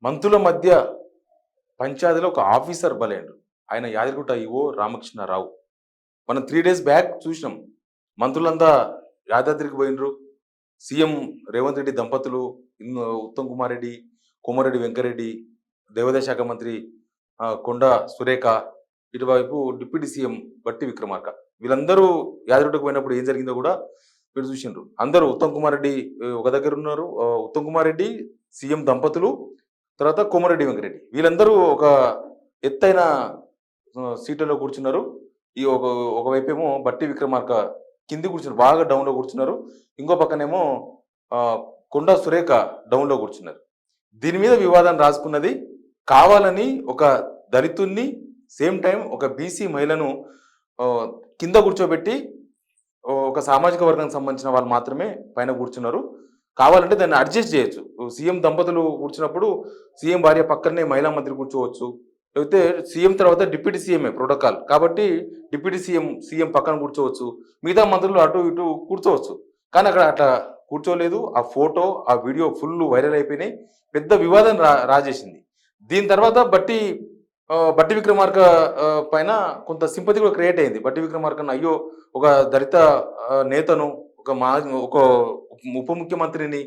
మంత్రుల మధ్య పంచాయతీలో ఒక ఆఫీసర్ బలైండు. ఆయన యాదగిరిగుట్ట ఈవో రామకృష్ణారావు. మనం 3 డేస్ బ్యాక్ చూసినాం. మంత్రులంతా యాదాద్రికి పోయిండ్రు. సీఎం రేవంత్ రెడ్డి దంపతులు, ఉత్తమ్ కుమార్ రెడ్డి, కోమరెడ్డి వెంకరెడ్డి, దేవాదాయ శాఖ మంత్రి కొండా సురేఖ, ఇటువైపు డిప్యూటీ సీఎం బట్టి విక్రమార్క. వీళ్ళందరూ యాదగిరిగుట్టకు పోయినప్పుడు ఏం జరిగిందో కూడా మీరు చూసిండ్రు. అందరూ ఉత్తమ్ కుమార్ రెడ్డి ఒక దగ్గర ఉన్నారు. ఉత్తమ్ కుమార్ రెడ్డి, సీఎం దంపతులు, తర్వాత కోమరెడ్డి వెంకరెడ్డి, వీళ్ళందరూ ఒక ఎత్తైన సీట్లలో కూర్చున్నారు. ఈ ఒకవైపేమో బట్టి విక్రమార్క కింది కూర్చున్నారు, బాగా డౌన్లో కూర్చున్నారు. ఇంకో పక్కనేమో కొండా సురేఖ డౌన్లో కూర్చున్నారు. దీని మీద వివాదం రాసుకున్నది కావాలని ఒక దళితుణ్ణి, సేమ్ టైం ఒక బీసీ మహిళను కింద కూర్చోబెట్టి ఒక సామాజిక వర్గానికి సంబంధించిన వాళ్ళు మాత్రమే పైన కూర్చున్నారు. కావాలంటే దాన్ని అడ్జస్ట్ చేయొచ్చు. సీఎం దంపతులు కూర్చున్నప్పుడు సీఎం భార్య పక్కనే మహిళా మంత్రి కూర్చోవచ్చు. లేకపోతే సీఎం తర్వాత డిప్యూటీ సీఎంఏ ప్రోటోకాల్ కాబట్టి డిప్యూటీ సీఎం పక్కన కూర్చోవచ్చు. మిగతా మంత్రులు అటు ఇటు కూర్చోవచ్చు. కానీ అక్కడ అట్లా కూర్చోలేదు. ఆ ఫోటో, ఆ వీడియో ఫుల్ వైరల్ అయిపోయినాయి. పెద్ద వివాదం రాజేసింది. దీని తర్వాత బట్టి విక్రమార్క పైన కొంత సింపతి కూడా క్రియేట్ అయింది. బట్టి విక్రమార్కను అయ్యో ఒక దళిత నేతను, ఒక ఉప ముఖ్యమంత్రిని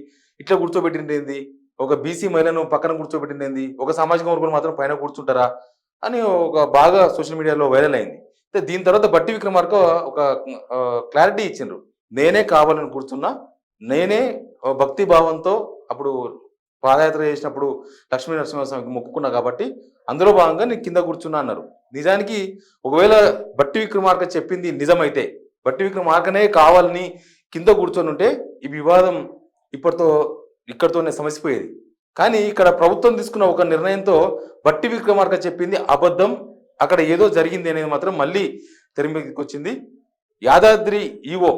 ఇట్లా కూర్చోబెట్టింది, ఒక బీసీ మహిళను పక్కన కూర్చోబెట్టింది, ఒక సామాజిక వర్గం మాత్రం పైన కూర్చుంటారా అని ఒక బాగా సోషల్ మీడియాలో వైరల్ అయింది. దీని తర్వాత బట్టి విక్రమార్క ఒక క్లారిటీ ఇచ్చిండ్రు. నేనే కావాలని కూర్చున్నా, నేనే భక్తి భావంతో అప్పుడు పాదయాత్ర చేసినప్పుడు లక్ష్మీ నరసింహస్వామికి మొక్కుకున్నా కాబట్టి అందులో భాగంగా నేను కింద కూర్చున్నా అన్నారు. నిజానికి ఒకవేళ బట్టి విక్రమార్క చెప్పింది నిజమైతే, బట్టి విక్రమార్కనే కావాలని కింద కూర్చొని ఉంటే ఈ వివాదం ఇక్కడితోనే సమసిపోయేది. కానీ ఇక్కడ ప్రభుత్వం తీసుకున్న ఒక నిర్ణయంతో బట్టి విక్రమార్క చెప్పింది అబద్ధం, అక్కడ ఏదో జరిగింది అనేది మాత్రం మళ్ళీ తెర మీదకి వచ్చింది. యాదాద్రి ఈవో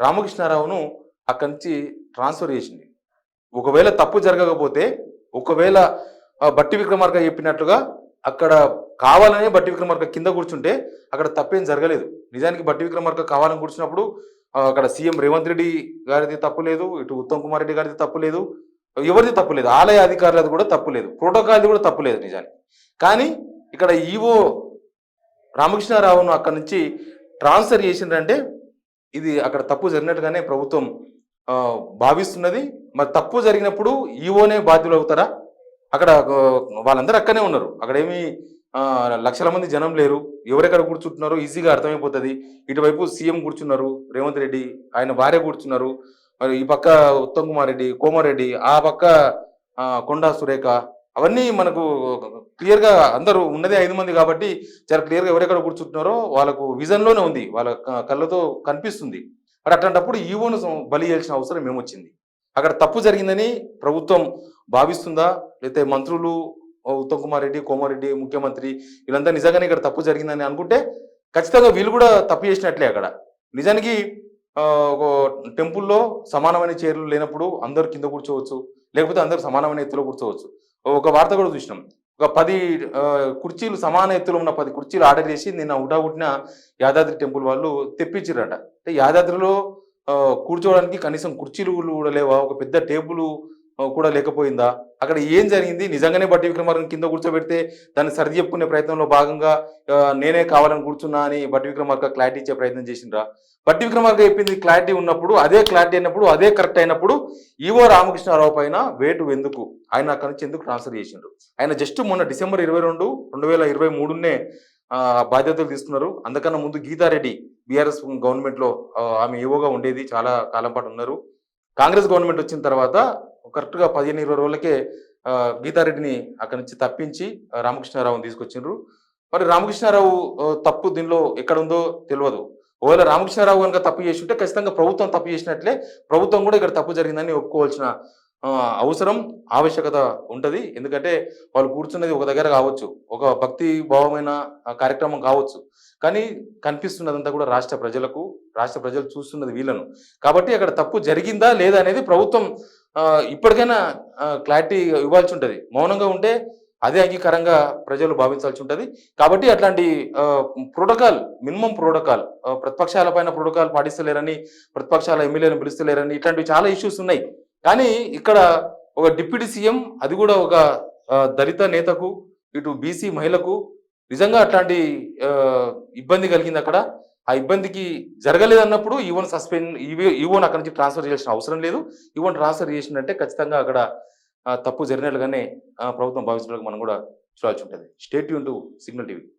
రామకృష్ణారావును అక్కడి నుంచి ట్రాన్స్ఫర్ చేసింది. ఒకవేళ తప్పు జరగకపోతే, ఒకవేళ బట్టి విక్రమార్క చెప్పినట్లుగా అక్కడ కావాలనే బట్టి విక్రమార్క కింద కూర్చుంటే అక్కడ తప్పేం జరగలేదు. నిజానికి బట్టి విక్రమార్క కావాలని కూర్చున్నప్పుడు అక్కడ సీఎం రేవంత్ రెడ్డి గారిది తప్పు లేదు, ఇటు ఉత్తమ్ కుమార్ రెడ్డి గారిది తప్పు లేదు, ఎవరిది తప్పు లేదు, ఆలయ అధికారులది కూడా తప్పు లేదు, ప్రోటోకాల్ది కూడా తప్పు లేదు నిజానికి. కానీ ఇక్కడ ఈవో రామకృష్ణారావును అక్కడి నుంచి ట్రాన్స్ఫర్ చేసిందంటే ఇది అక్కడ తప్పు జరిగినట్టుగానే ప్రభుత్వం భావిస్తున్నది. మరి తప్పు జరిగినప్పుడు ఈవోనే బాధ్యులు అవుతారా? అక్కడ వాళ్ళందరూ అక్కనే ఉన్నారు. అక్కడేమి లక్షల మంది జనం లేరు. ఎవరెక్కడ కూర్చుంటున్నారో ఈజీగా అర్థమైపోతుంది. ఇటువైపు సీఎం కూర్చున్నారు రేవంత్ రెడ్డి, ఆయన భార్య కూర్చున్నారు, మరి ఈ పక్క ఉత్తమ్ కుమార్ రెడ్డి, కోమారెడ్డి, ఆ పక్క కొండా సురేఖ, అవన్నీ మనకు క్లియర్గా అందరూ ఉన్నదే 5 మంది కాబట్టి చాలా క్లియర్గా ఎవరెక్కడ కూర్చుంటున్నారో వాళ్ళకు విజన్లోనే ఉంది, వాళ్ళ కళ్ళతో కనిపిస్తుంది. మరి అట్లాంటప్పుడు ఈవోను బలి చేయాల్సిన అవసరం ఏమొచ్చింది? అక్కడ తప్పు జరిగిందని ప్రభుత్వం భావిస్తుందా? లేకపోతే మంత్రులు ఉత్తమ్ కుమార్ రెడ్డి, కోమారెడ్డి, ముఖ్యమంత్రి వీళ్ళంతా నిజంగానే ఇక్కడ తప్పు జరిగిందని అనుకుంటే ఖచ్చితంగా వీళ్ళు కూడా తప్పు చేసినట్లే. అక్కడ నిజానికి ఒక టెంపుల్లో సమానమైన చైర్లు లేనప్పుడు అందరు కింద కూర్చోవచ్చు, లేకపోతే అందరు సమానమైన ఎత్తులో కూర్చోవచ్చు. ఒక వార్త కూడా చూసినాం, ఒక 10 కుర్చీలు, సమాన ఎత్తులో ఉన్న 10 కుర్చీలు ఆర్డర్ చేసి నిన్న హుటాహుటిన యాదాద్రి టెంపుల్ వాళ్ళు తెప్పించారట. అంటే యాదాద్రిలో కూర్చోవడానికి కనీసం కుర్చీలు కూడా లేవా? ఒక పెద్ద టేబుల్ కూడా లేకపోయిందా? అక్కడ ఏం జరిగింది? నిజంగానే బట్టి విక్రమార్కను కింద కూర్చోబెడితే దాన్ని సర్ది చెప్పుకునే ప్రయత్నంలో భాగంగా నేనే కావాలని కూర్చున్నా అని బట్టి విక్రమార్క క్లారిటీ ఇచ్చే ప్రయత్నం చేసిండ్రా? బట్టి విక్రమార్క చెప్పింది క్లారిటీ ఉన్నప్పుడు, అదే క్లారిటీ అయినప్పుడు, అదే కరెక్ట్ అయినప్పుడు ఈవో రామకృష్ణారావు పైన వేటు ఎందుకు? ఆయన అక్కడి నుంచి ఎందుకు ట్రాన్స్ఫర్ చేసిండ్రు? ఆయన జస్ట్ మొన్న డిసెంబర్ 22, 2023 బాధ్యతలు తీసుకున్నారు. అందుకన్నా ముందు గీతారెడ్డి బీఆర్ఎస్ గవర్నమెంట్లో ఆమె ఈవోగా ఉండేది, చాలా కాలం పాటు ఉన్నారు. కాంగ్రెస్ గవర్నమెంట్ వచ్చిన తర్వాత కరెక్ట్గా 15-20 రోజులకే గీతారెడ్డిని అక్కడి నుంచి తప్పించి రామకృష్ణారావుని తీసుకొచ్చిండ్రు. మరి రామకృష్ణారావు తప్పు దీనిలో ఎక్కడుందో తెలియదు. ఒకవేళ రామకృష్ణారావు కనుక తప్పు చేసి ఉంటే ఖచ్చితంగా ప్రభుత్వం తప్పు చేసినట్లే. ప్రభుత్వం కూడా ఇక్కడ తప్పు జరిగిందని ఒప్పుకోవాల్సిన అవసరం, ఆవశ్యకత ఉంటుంది. ఎందుకంటే వాళ్ళు కూర్చున్నది ఒక దగ్గర కావచ్చు, ఒక భక్తి భావమైన కార్యక్రమం కావచ్చు, కానీ కనిపిస్తున్నదంతా కూడా రాష్ట్ర ప్రజలు చూస్తున్నది వీళ్ళను. కాబట్టి అక్కడ తప్పు జరిగిందా లేదా అనేది ప్రభుత్వం ఇప్పటికైనా క్లారిటీ ఇవ్వాల్సి ఉంటుంది. మౌనంగా ఉంటే అదే అంగీకారంగా ప్రజలు భావించాల్సి ఉంటుంది. కాబట్టి అట్లాంటి ప్రోటోకాల్, మినిమం ప్రోటోకాల్, ప్రతిపక్షాల పైన ప్రోటోకాల్ పాటిస్తలేరని, ప్రతిపక్షాల ఎమ్మెల్యేలను పిలుస్తలేరని, ఇట్లాంటివి చాలా ఇష్యూస్ ఉన్నాయి. కానీ ఇక్కడ ఒక డిప్యూటీ సీఎం, అది కూడా ఒక దళిత నేతకు, ఇటు బీసీ మహిళకు నిజంగా అట్లాంటి ఇబ్బంది కలిగింది అక్కడ. ఆ ఇబ్బందికి జరగలేదన్నప్పుడు ఈవోని అక్కడి నుంచి ట్రాన్స్‌ఫర్ చేయాల్సిన అవసరం లేదు. ఈవోని ట్రాన్స్‌ఫర్ చేసిండంటే ఖచ్చితంగా అక్కడ తప్పు జరిగినట్లుగానే ప్రభుత్వం భావించినట్లుగా మనం కూడా చూడాల్సి ఉంటది. Stay tune to signal TV.